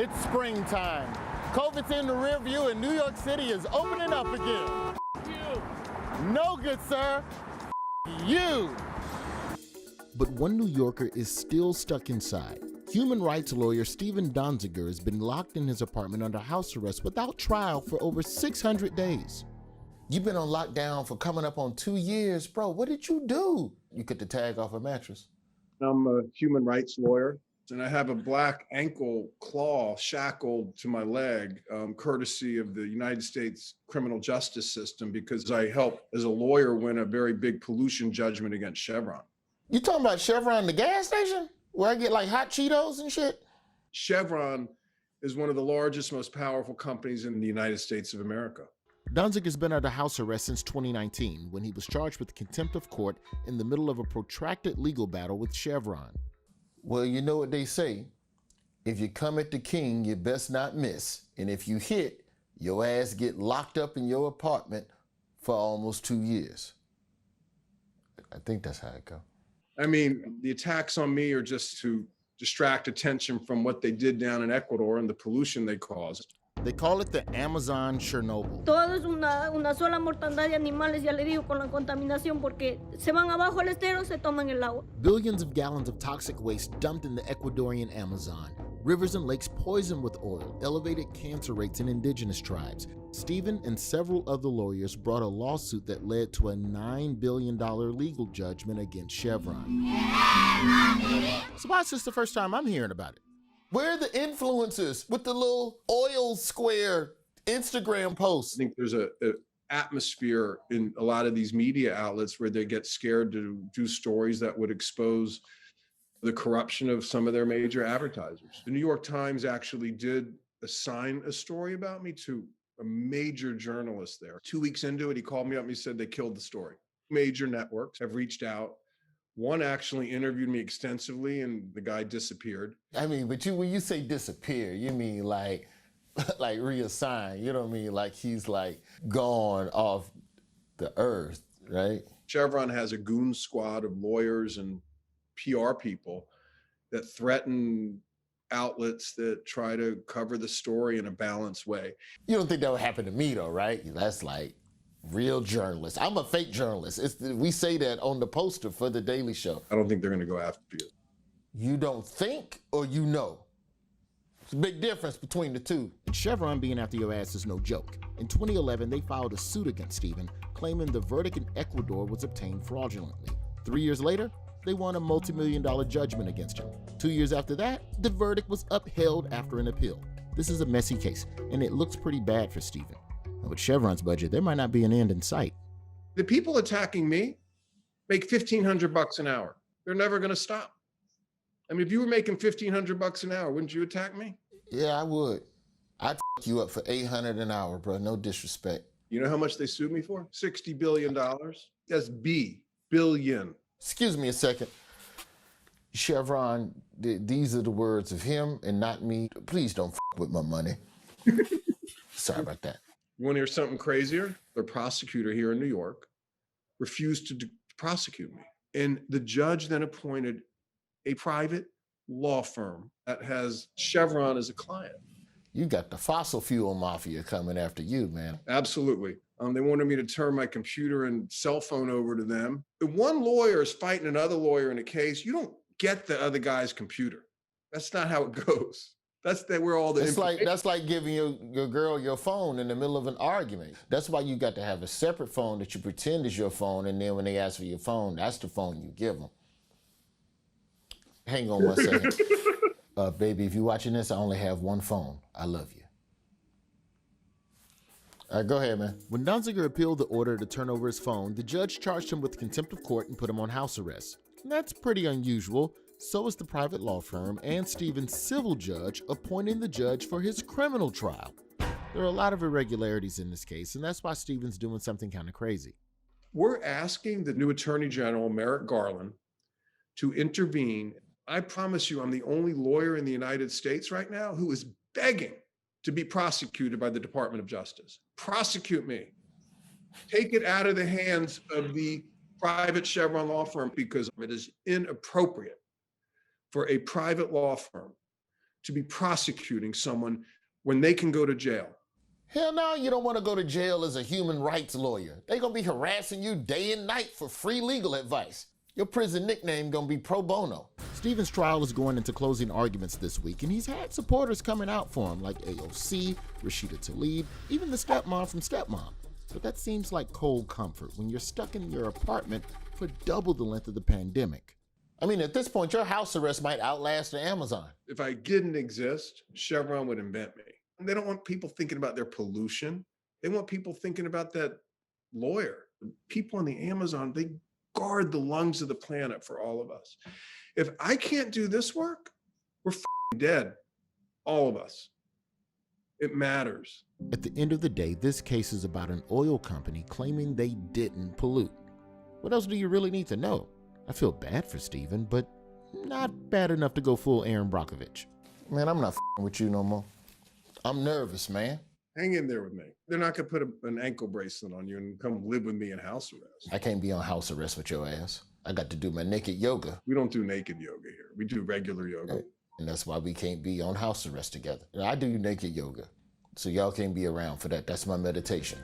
It's springtime. COVID's in the rear view and New York City is opening up again. You. No, good sir. You. But one New Yorker is still stuck inside. Human rights lawyer Steven Donziger has been locked in his apartment under house arrest without trial for over 600 days. You've been on lockdown for coming up on 2 years, bro. What did you do? You cut the tag off a mattress. I'm a human rights lawyer, and I have a black ankle claw shackled to my leg, courtesy of the United States criminal justice system, because I helped as a lawyer win a very big pollution judgment against Chevron. You talking about Chevron, the gas station? Where I get like hot Cheetos and shit? Chevron is one of the largest, most powerful companies in the United States of America. Donziger's been under house arrest since 2019 when he was charged with contempt of court in the middle of a protracted legal battle with Chevron. Well, you know what they say. If you come at the king, you best not miss. And if you hit, your ass get locked up in your apartment for almost 2 years. I think that's how it goes. I mean, the attacks on me are just to distract attention from what they did down in Ecuador and the pollution they caused. They call it the Amazon Chernobyl. Todo es una sola mortandad de animales, ya le digo, con la contaminación, porque se van abajo al estero, se toman el agua. Billions of gallons of toxic waste dumped in the Ecuadorian Amazon. Rivers and lakes poisoned with oil, elevated cancer rates in indigenous tribes. Steven and several other lawyers brought a lawsuit that led to a $9 billion legal judgment against Chevron. So why is this the first time I'm hearing about it? Where are the influencers with the little oil square Instagram posts? I think there's a atmosphere in a lot of these media outlets where they get scared to do stories that would expose the corruption of some of their major advertisers. The New York Times actually did assign a story about me to a major journalist there. 2 weeks into it, he called me up and he said they killed the story. Major networks have reached out. One actually interviewed me extensively and the guy disappeared. I mean, but when you say disappear, you mean like reassign. You don't mean like he's like gone off the earth, right? Chevron has a goon squad of lawyers and PR people that threaten outlets that try to cover the story in a balanced way. You don't think that would happen to me though, right? That's like real journalist. I'm a fake journalist. We say that on the poster for The Daily Show. I don't think they're going to go after you. You don't think or you know? There's a big difference between the two. And Chevron being after your ass is no joke. In 2011, they filed a suit against Steven, claiming the verdict in Ecuador was obtained fraudulently. 3 years later, they won a multi-million-dollar judgment against him. 2 years after that, the verdict was upheld after an appeal. This is a messy case, and it looks pretty bad for Steven. And with Chevron's budget, there might not be an end in sight. The people attacking me make $1,500 an hour. They're never going to stop. I mean, if you were making $1,500 an hour, wouldn't you attack me? Yeah, I would. I'd f you up for $800 an hour, bro. No disrespect. You know how much they sued me for? $60 billion. That's billion. Excuse me a second. Chevron, these are the words of him and not me. Please don't f with my money. Sorry about that. You want to hear something crazier? The prosecutor here in New York refused to prosecute me. And the judge then appointed a private law firm that has Chevron as a client. You got the fossil fuel mafia coming after you, man. Absolutely. They wanted me to turn my computer and cell phone over to them. If one lawyer is fighting another lawyer in a case, you don't get the other guy's computer. That's not how it goes. That's where all the that's like giving your girl your phone in the middle of an argument. That's why you got to have a separate phone that you pretend is your phone, and then when they ask for your phone, that's the phone you give them. Hang on one second. Baby, if you're watching this, I only have one phone. I love you. All right, go ahead, man. When Donziger appealed the order to turn over his phone, the judge charged him with contempt of court and put him on house arrest. And that's pretty unusual. So is the private law firm and Steven's civil judge appointing the judge for his criminal trial. There are a lot of irregularities in this case, and that's why Steven's doing something kind of crazy. We're asking the new Attorney General, Merrick Garland, to intervene. I promise you, I'm the only lawyer in the United States right now who is begging to be prosecuted by the Department of Justice. Prosecute me. Take it out of the hands of the private Chevron law firm, because it is inappropriate for a private law firm to be prosecuting someone when they can go to jail. Hell no, you don't want to go to jail as a human rights lawyer. They're going to be harassing you day and night for free legal advice. Your prison nickname going to be pro bono. Stephen's trial is going into closing arguments this week, and he's had supporters coming out for him, like AOC, Rashida Tlaib, even the stepmom from Stepmom. But that seems like cold comfort when you're stuck in your apartment for double the length of the pandemic. I mean, at this point, your house arrest might outlast the Amazon. If I didn't exist, Chevron would invent me. And they don't want people thinking about their pollution. They want people thinking about that lawyer. The people on the Amazon, they guard the lungs of the planet for all of us. If I can't do this work, we're dead. All of us. It matters. At the end of the day, this case is about an oil company claiming they didn't pollute. What else do you really need to know? I feel bad for Stephen, but not bad enough to go full Aaron Brockovich. Man, I'm not with you no more. I'm nervous, man. Hang in there with me. They're not going to put an ankle bracelet on you and come live with me in house arrest. I can't be on house arrest with your ass. I got to do my naked yoga. We don't do naked yoga here. We do regular yoga. And that's why we can't be on house arrest together. I do naked yoga, so y'all can't be around for that. That's my meditation.